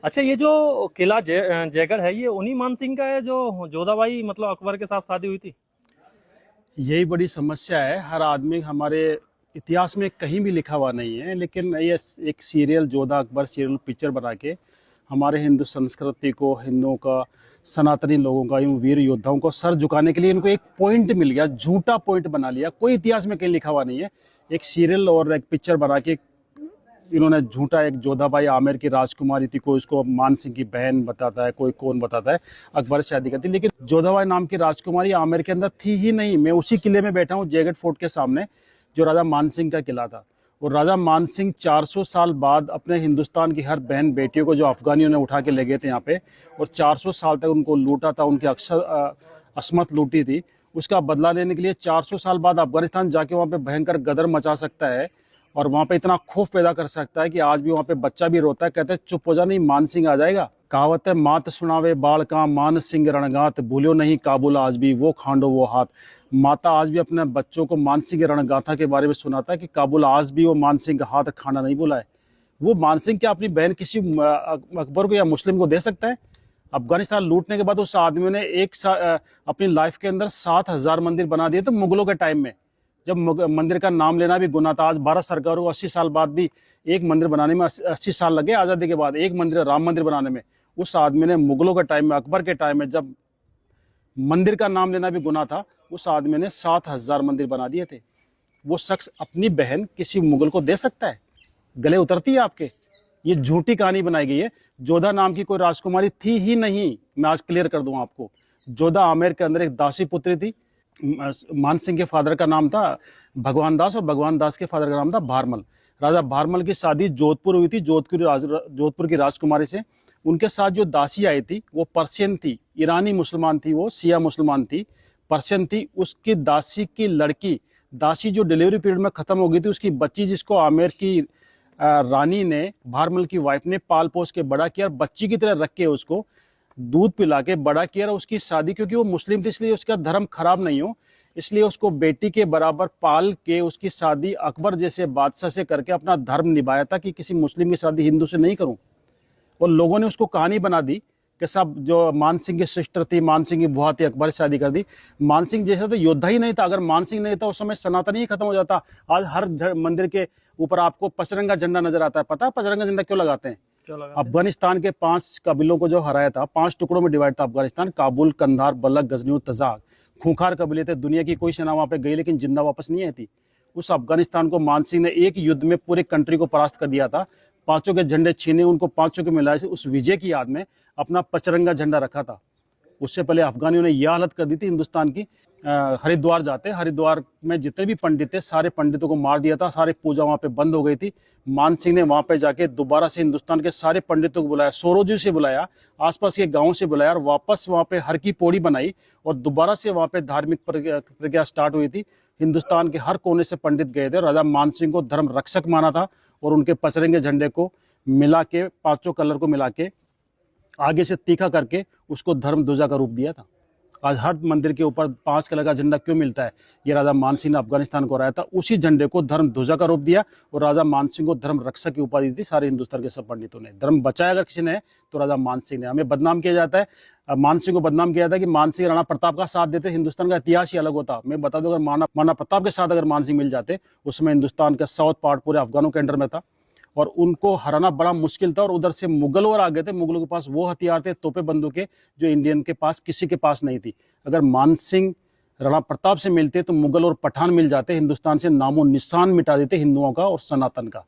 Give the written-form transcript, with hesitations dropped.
अच्छा, ये जो किला जयगढ़ है, ये उन्हीं मानसिंह का है जो जोधाबाई मतलब अकबर के साथ शादी हुई थी? यही बड़ी समस्या है। हर आदमी हमारे इतिहास में कहीं भी लिखा हुआ नहीं है, लेकिन ये एक serial Jodha Akbar serial picture बना के हमारे हिंदू संस्कृति को, हिंदुओं का, सनातनी लोगों का, इन वीर योद्धाओं को सर झुकाने के लिए इनको एक पॉइंट मिल गया, झूठा पॉइंट बना लिया। कोई इतिहास में कहीं लिखा हुआ नहीं है। एक सीरियल और एक पिक्चर बना के इन्होंने झूठा, एक जोधाबाई आमेर की राजकुमारी थी, कोई उसको मान सिंह की बहन बताता है, कोई कौन बताता है, अकबर से शादी करती, लेकिन जोधाबाई नाम की राजकुमारी आमेर के अंदर थी ही नहीं। मैं उसी किले में बैठा हूँ, जयगढ़ फोर्ट के सामने, जो राजा मान सिंह का किला था। और राजा मान सिंह 400 साल बाद अपने हिंदुस्तान की हर बहन बेटियों को, जो अफगानियों ने उठा के ले गए थे यहाँ पे, और 400 साल तक उनको लूटा था, उनकी असमत लूटी थी, उसका बदला लेने के लिए 400 साल बाद अफगानिस्तान जाके वहाँ पे भयंकर गदर मचा सकता है और वहां पे इतना खौफ पैदा कर सकता है कि आज भी वहां पे बच्चा भी रोता है, कहते हैं चुप हो जा, नहीं मान सिंह आ जाएगा। कहावत है, मात सुनावे बाल का मान सिंह रणगात, भूलो नहीं काबुल आज भी वो खांडो वो हाथ। माता आज भी अपने बच्चों को मान सिंह रणगाथा के बारे में सुनाता है कि काबुल आज भी वो मान सिंह का हाथ खाना नहीं भूला है। वो मान सिंह क्या अपनी बहन किसी अकबर को या मुस्लिम को दे सकता है? अफगानिस्तान लूटने के बाद उस आदमी ने अपनी लाइफ के अंदर 7,000 मंदिर बना दिए थे मुगलों के टाइम में, जब मंदिर का नाम लेना भी गुनाह था। आज भारत सरकार को 80 साल बाद भी एक मंदिर बनाने में 80 साल लगे, आज़ादी के बाद एक मंदिर, राम मंदिर बनाने में। उस आदमी ने मुगलों के टाइम में, अकबर के टाइम में, जब मंदिर का नाम लेना भी गुनाह था, उस आदमी ने 7,000 मंदिर बना दिए थे। वो शख्स अपनी बहन किसी मुगल को दे सकता है? गले उतरती है आपके? ये झूठी कहानी बनाई गई है। जोधा नाम की कोई राजकुमारी थी ही नहीं। मैं आज क्लियर कर दूं आपको, जोधा आमेर के अंदर एक दासी पुत्री थी। मान सिंह के फादर का नाम था भगवान दास और भगवान दास के फादर का नाम था भारमल। राजा भारमल की शादी जोधपुर हुई थी, जोधपुर की राजकुमारी से। उनके साथ जो दासी आई थी वो पर्शियन थी, ईरानी मुसलमान थी, वो शिया मुसलमान थी, पर्शियन थी। उसकी दासी की लड़की, दासी जो डिलीवरी पीरियड में खत्म हो गई थी, उसकी बच्ची, जिसको आमेर की रानी ने, भारमल की वाइफ ने पाल पोस के बड़ा किया, बच्ची की तरह रख के उसको दूध पिला के बड़ा किया। उसकी शादी, क्योंकि वो मुस्लिम थी इसलिए उसका धर्म खराब नहीं हो, इसलिए उसको बेटी के बराबर पाल के उसकी शादी अकबर जैसे बादशाह से करके अपना धर्म निभाया था कि किसी मुस्लिम की शादी हिंदू से नहीं करूं। और लोगों ने उसको कहानी बना दी कि सब जो मान सिंह की सिस्टर थी, मान सिंह की बुआ थी, अकबर से शादी कर दी। मान सिंह जैसा तो योद्धा ही नहीं था। अगर मान सिंह नहीं था उस समय सनातन ही खत्म हो जाता। आज हर मंदिर के ऊपर आपको पचरंगा झंडा नजर आता है। पता है पचरंगा झंडा क्यों लगाते हैं? अफगानिस्तान के 5 कबीलों को जो हराया था, 5 टुकड़ों में डिवाइड था अफगानिस्तान, काबुल, कंधार, बलख, गजनी और तजाक। खूंखार कबीले थे। दुनिया की कोई सेना वहां पे गई लेकिन जिंदा वापस नहीं आई थी। उस अफगानिस्तान को मान सिंह ने एक युद्ध में पूरे कंट्री को परास्त कर दिया था। 5 के झंडे छीने, उनको 5 के मिलाए, उस विजय की याद में अपना पचरंगा झंडा रखा था। उससे पहले अफगानियों ने यह हालत कर दी थी हिंदुस्तान की। हरिद्वार जाते, हरिद्वार में जितने भी पंडित थे सारे पंडितों को मार दिया था, सारे पूजा वहां पे बंद हो गई थी। मान सिंह ने वहां पे जाके दोबारा से हिंदुस्तान के सारे पंडितों को बुलाया, सोरोजी से बुलाया, आसपास के गांवों से बुलाया, और वापस वहां पे हर की पौड़ी बनाई और दोबारा से वहां पे धार्मिक प्रक्रिया स्टार्ट हुई थी। हिंदुस्तान के हर कोने से पंडित गए थे। राजा मान सिंह को धर्म रक्षक माना था और उनके पचरंगे झंडे को मिला के, 5 कलर को मिला के आगे से तीखा करके उसको धर्म ध्वजा का रूप दिया था। आज हर मंदिर के ऊपर 5 कलर का झंडा क्यों मिलता है? ये राजा मान सिंह ने अफगानिस्तान को हराया था, उसी झंडे को धर्म ध्वजा का रूप दिया और राजा मान सिंह को धर्म रक्षक की उपाधि दी। सारे हिंदुस्तान के सब पंडितों ने धर्म बचाया अगर किसी ने तो राजा मान सिंह ने। हमें बदनाम किया जाता है, मान सिंह को बदनाम किया जाता है कि मान सिंह राणा प्रताप का साथ देते, हिंदुस्तान का इतिहास ही अलग होता। मैं बता दूं, अगर माना प्रताप के साथ अगर मान सिंह मिल जाते, उसमें हिंदुस्तान का साउथ पार्ट पूरे अफगानों के अंडर में था और उनको हराना बड़ा मुश्किल था। और उधर से मुगल और आ गए थे, मुगलों के पास वो हथियार थे, तोपे बंदूकें, जो इंडियन के पास किसी के पास नहीं थी। अगर मान सिंह राणा प्रताप से मिलते तो मुगल और पठान मिल जाते, हिंदुस्तान से नामो निशान मिटा देते हिंदुओं का और सनातन का।